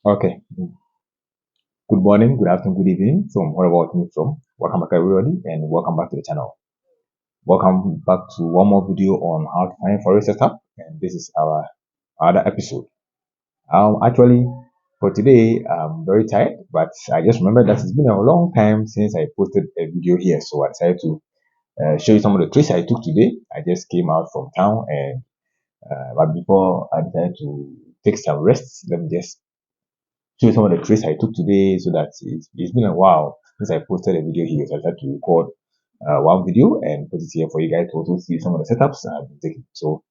Okay. Good morning, good afternoon, good evening from wherever you're watching me from. Welcome back everybody and welcome back to the channel. Welcome back to one more video on how to find Forex setup, and this is our other episode. Actually for today I'm very tired, but I just remembered that it's been a long time since I posted a video here, so I decided to show you some of the trades I took today. I just came out from town and but before I decided to take some rest, let me just show you some of the trades I took today so that it's been a while since I posted a video here. So I decided to record one video and put it here for you guys to also see some of the setups I've been taking. So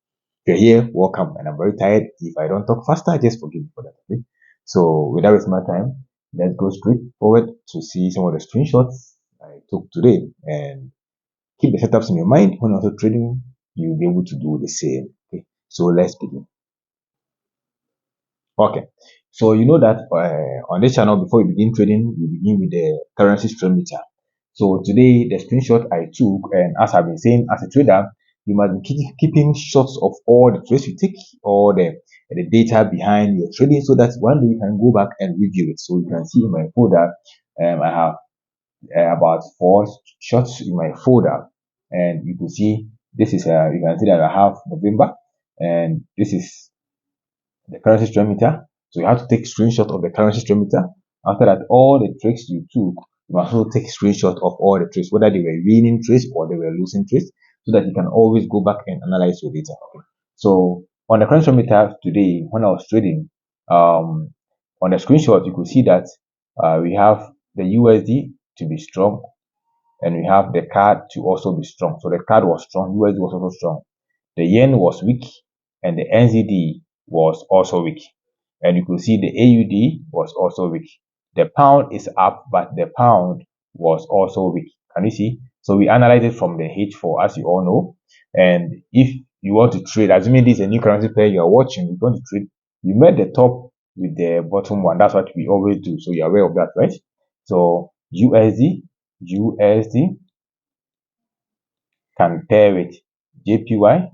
if you're here, welcome. And I'm very tired. If I don't talk faster, just forgive me for that. Okay? So without wasting my time, let's go straight forward to see some of the screenshots I took today and keep the setups in your mind when also trading. You'll be able to do the same. Okay. So let's begin. Okay, so you know that on this channel, before we begin trading, we begin with the currency stream meter. So today, the screenshot I took, and as I've been saying, as a trader, you must be keeping shots of all the trades you take, all the data behind your trading, so that one day you can go back and review it. So you can see in my folder, I have about 4 shots in my folder, and you can see this is you can see that I have November, and this is the currency stream meter. So you have to take screenshot of the currency stream meter. After that, all the trades you took, you must also take screenshot of all the trades, whether they were winning trades or they were losing trades, so that you can always go back and analyze your data. Okay. So on the currency stream meter today, when I was trading, on the screenshot, you could see that we have the USD to be strong, and we have the card to also be strong. So the card was strong, USD was also strong. The yen was weak, and the NZD was also weak. And you could see the AUD was also weak. The pound is up, but the pound was also weak. Can you see? So we analyze it from the H4, as you all know. And if you want to trade, assuming this is a new currency pair you are watching, you want to trade, you met the top with the bottom one. That's what we always do. So you're aware of that, right? So USD can pair with JPY.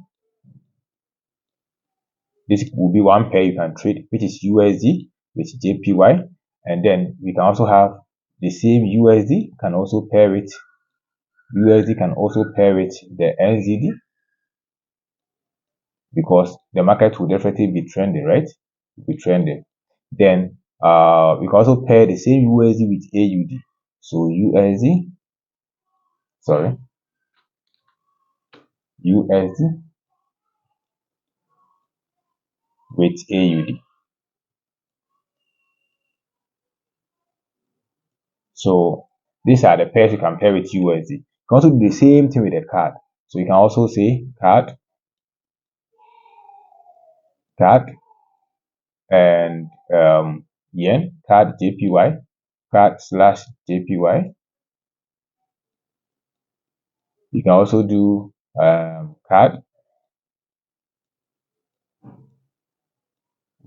This will be one pair you can trade, which is USD with JPY. And then we can also have the same USD can also pair with the NZD, because the market will definitely be trending, right? Be trending. Then we can also pair the same USD with AUD. So USD with AUD. So these are the pairs you can pair with USD. You can also do the same thing with a card. So you can also say card, and yen, card JPY, card slash JPY. You can also do card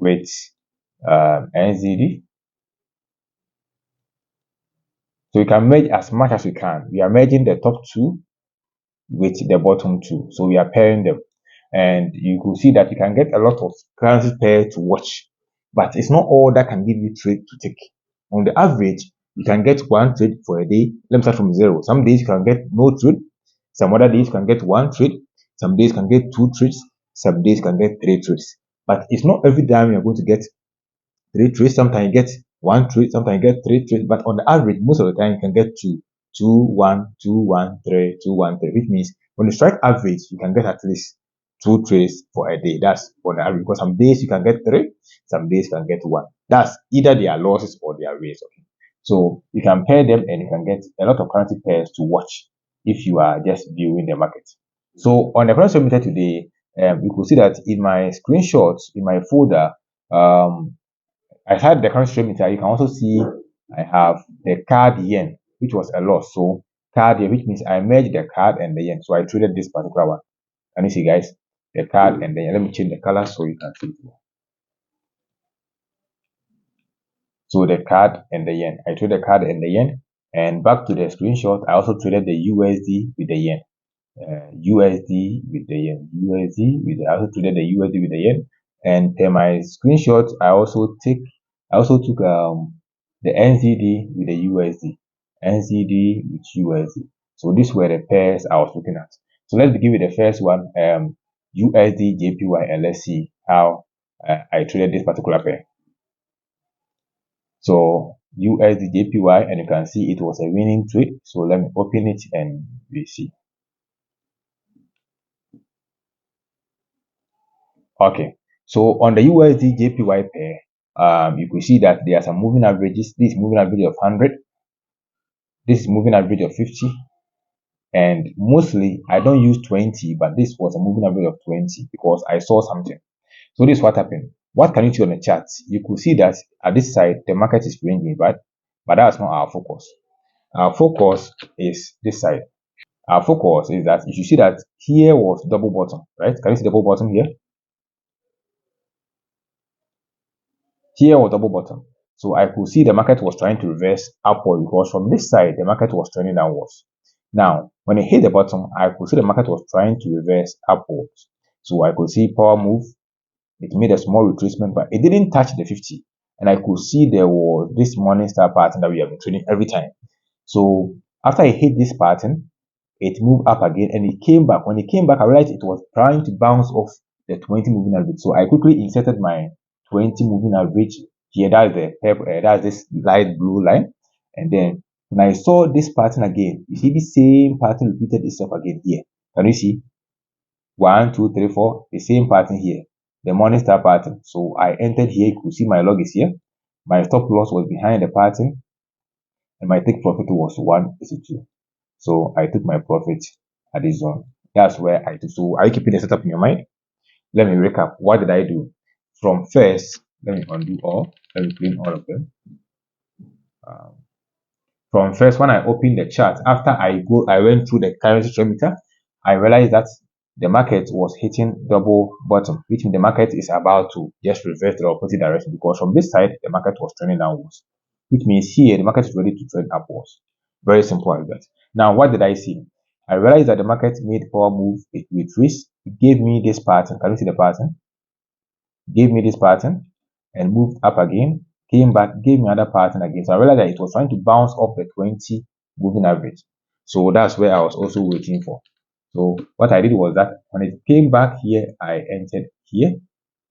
with NZD. So you can merge as much as you can. We are merging the top two with the bottom two. So we are pairing them. And you could see that you can get a lot of currency pair to watch. But it's not all that can give you trade to take. On the average, you can get one trade for a day. Let me start from zero. Some days you can get no trade. Some other days you can get one trade. Some days you can get two trades. Some days you can get three trades. But it's not every time you're going to get three trades. Sometimes you get one trade. Sometimes you get three trades. But on the average, most of the time you can get two. 2 1 2 1 3 2 1 3, which means when you strike average, you can get at least two trades for a day. That's on the average, because some days you can get three, some days you can get one. That's either their losses or their wins. Okay, so you can pair them and you can get a lot of currency pairs to watch if you are just viewing the market. So on the currency meter today, you could see that in my screenshots in my folder, I had the currency meter. You can also see I have the card yen, which was a loss. So card yen, which means I merged the card and the yen. So I traded this particular one. Can you see, guys? The card and the yen. Let me change the color so you can see it. So the card and the yen. I traded the card and the yen. And back to the screenshot, I also traded the USD with the yen. USD with the yen. I also traded the USD with the yen. And per my screenshot, I also take I also took the NZD with the USD, NZD with USD. So these were the pairs I was looking at. So let's begin with the first one, USD JPY, and let's see how I traded this particular pair. So USD JPY, and you can see it was a winning trade. So let me open it and we see. Okay, so on the USD JPY pair, you could see that there are some moving averages. This moving average of 100, this is moving average of 50, and mostly I don't use 20, but this was a moving average of 20 because I saw something. So this is what happened. What can you see on the chart? You could see that at this side the market is ranging, right? But that's not our focus. Our focus is this side. Our focus is that you should see that here was double bottom, right? Can you see double bottom here? Here was double bottom. So I could see the market was trying to reverse upward because from this side, the market was trending downwards. Now, when it hit the bottom, I could see the market was trying to reverse upwards. So I could see power move. It made a small retracement, but it didn't touch the 50. And I could see there was this morning star pattern that we have been trading every time. So after it hit this pattern, it moved up again and it came back. When it came back, I realized it was trying to bounce off the 20 moving average. So I quickly inserted my 20 moving average here. That's the that's this light blue line. And then when I saw this pattern again, you see the same pattern repeated itself again here. Can you see? 1, 2, 3, 4, the same pattern here, the morning star pattern. So I entered here. You could see my log is here. My stop loss was behind the pattern, and my take profit was 182. So I took my profit at this zone. That's where I took. So are you keeping the setup in your mind? Let me recap. What did I do? From first, let me undo all. Let me clean all of them. From first, when I opened the chart, after I went through the currency trend meter, I realized that the market was hitting double bottom, which means the market is about to just reverse the opposite direction because from this side, the market was trending downwards, which means here the market is ready to trend upwards. Very simple as that. Now, what did I see? I realized that the market made power move, it retraced, it gave me this pattern. Can you see the pattern? Gave me this pattern and moved up again, came back, gave me another pattern again. So I realized that it was trying to bounce off the 20 moving average. So that's where I was also waiting for. So what I did was that when it came back here, I entered here.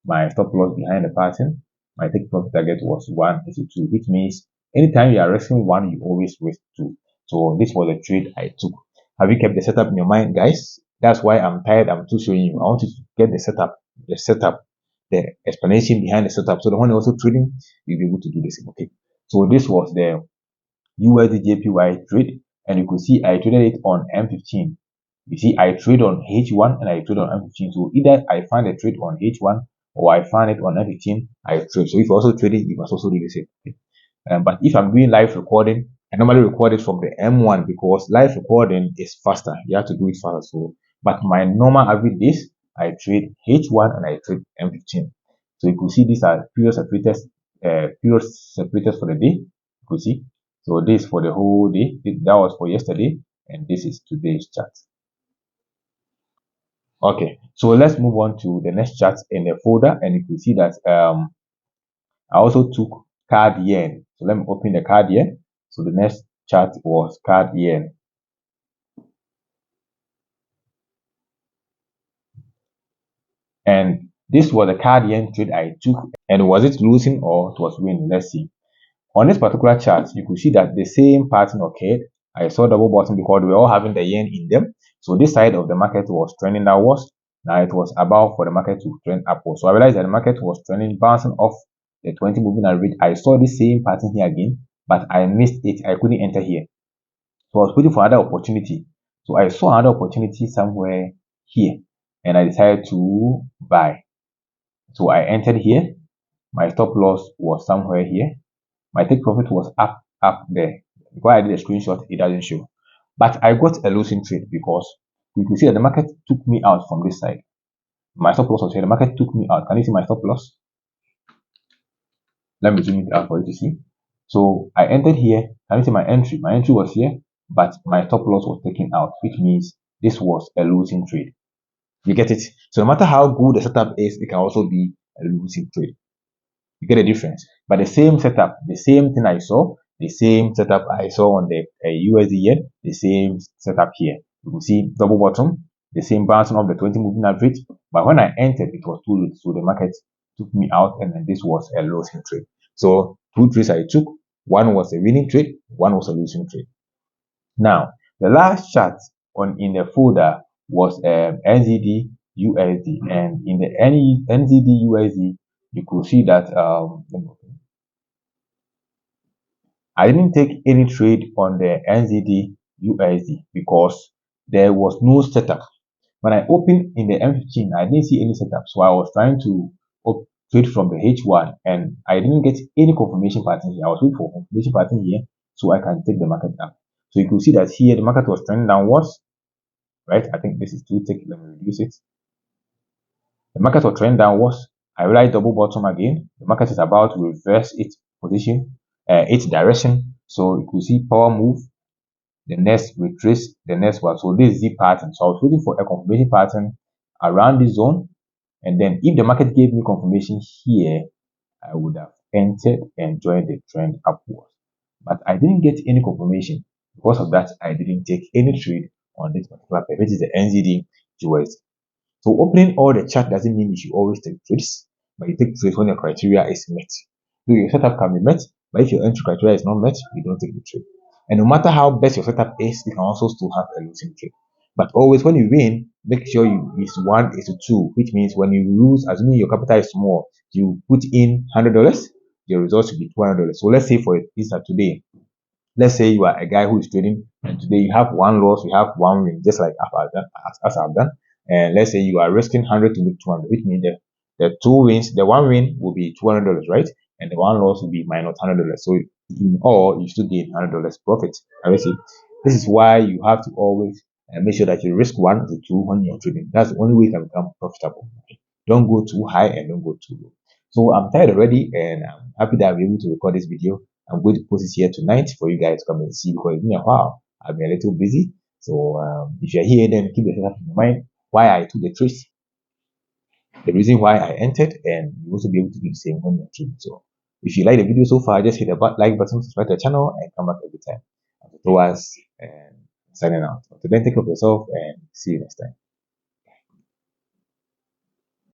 My stop loss behind the pattern. My take profit target was 182, which means anytime you are risking one, you always risk two. So this was the trade I took. Have you kept the setup in your mind, guys? That's why I'm tired. I'm too showing you. I want you to get the setup, the explanation behind the setup. So the one also trading, you'll be able to do the same. Okay. So this was the USD JPY trade, and you could see I traded it on M15. You see, I trade on H1 and I trade on M15. So either I find a trade on H1 or I find it on M15, I trade. So if you're also trading, you must also do the same. Okay? But if I'm doing live recording, I normally record it from the M1 because live recording is faster. You have to do it faster. So, but my normal average days, I trade H1 and I trade M15. So you could see these are period separators, for the day. You could see. So this for the whole day. That was for yesterday, and this is today's chart. Okay, so let's move on to the next chart in the folder, and you can see that I also took CAD yen. So let me open the CAD yen. So the next chart was CAD yen. And this was the CAD yen trade I took. And was it losing or it was winning? Let's see. On this particular chart, you could see that the same pattern occurred. I saw double bottom because we were all having the yen in them. So this side of the market was trending downwards. Now it was about for the market to trend upwards. So I realized that the market was trending, bouncing off the 20 moving average. I saw the same pattern here again, but I missed it. I couldn't enter here. So I was waiting for another opportunity. So I saw another opportunity somewhere here, and I decided to buy. So I entered here. My stop loss was somewhere here. My take profit was up there. Because I did a screenshot, it doesn't show. But I got a losing trade because you can see that the market took me out from this side. My stop loss was here. The market took me out. Can you see my stop loss? Let me zoom it out for you to see. So I entered here. Can you see my entry? My entry was here, but my stop loss was taken out, which means this was a losing trade. You get it? So no matter how good the setup is, it can also be a losing trade. You get a difference. But the same setup, the same thing I saw, the same setup I saw on the USD yen, the same setup here. You can see double bottom, the same bouncing of the 20 moving average. But when I entered, it was too low, so the market took me out, and then this was a losing trade. So two trades I took. One was a winning trade, one was a losing trade. Now, the last chart on in the folder was NZD USD, and in the NZD USD, you could see that I didn't take any trade on the NZD USD because there was no setup. When I opened in the M15, I didn't see any setup, so I was trying to trade from the H1, and I didn't get any confirmation pattern here. I was waiting for confirmation pattern here so I can take the market down. So you can see that here the market was trending downwards, right? I think this is too thick. Let me reduce it. The market was trending downwards. I realized double bottom again. The market is about to reverse its position, its direction. So you could see power move, the next retrace, the next one. So this is the pattern. So I was waiting for a confirmation pattern around this zone, and then if the market gave me confirmation here, I would have entered and joined the trend upwards. But I didn't get any confirmation. Because of that, I didn't take any trade on this particular pair, which is the NZD USD. So opening all the chart doesn't mean you should always take trades, but you take trades when your criteria is met. So your setup can be met, but if your entry criteria is not met, you don't take the trade. And no matter how best your setup is, you can also still have a losing trade. But always when you win, make sure you is 1:2, which means when you lose, assuming your capital is small, you put in $100, your results will be $200. So let's say for instance today, let's say you are a guy who is trading, and today you have one loss, you have one win, just like as I've done. And let's say you are risking 100 to make 200, which means the two wins, the one win will be $200, right? And the one loss will be minus $100. So in all, you still gain $100 profit. I see. This is why you have to always make sure that you risk 1 to 2 when you're trading. That's the only way you can become profitable. Don't go too high and don't go too low. So I'm tired already, and I'm happy that I'm able to record this video. I'm going to post it here tonight for you guys to come and see, because it's been a while. I've been a little busy. So if you're here, then keep the setup in mind why I took the trades, the reason why I entered, and you also be able to do the same when you're trading. So if you like the video so far, just hit the like button, subscribe to the channel, and come back every time. Otherwise, and signing out. So then take care of yourself, and see you next time.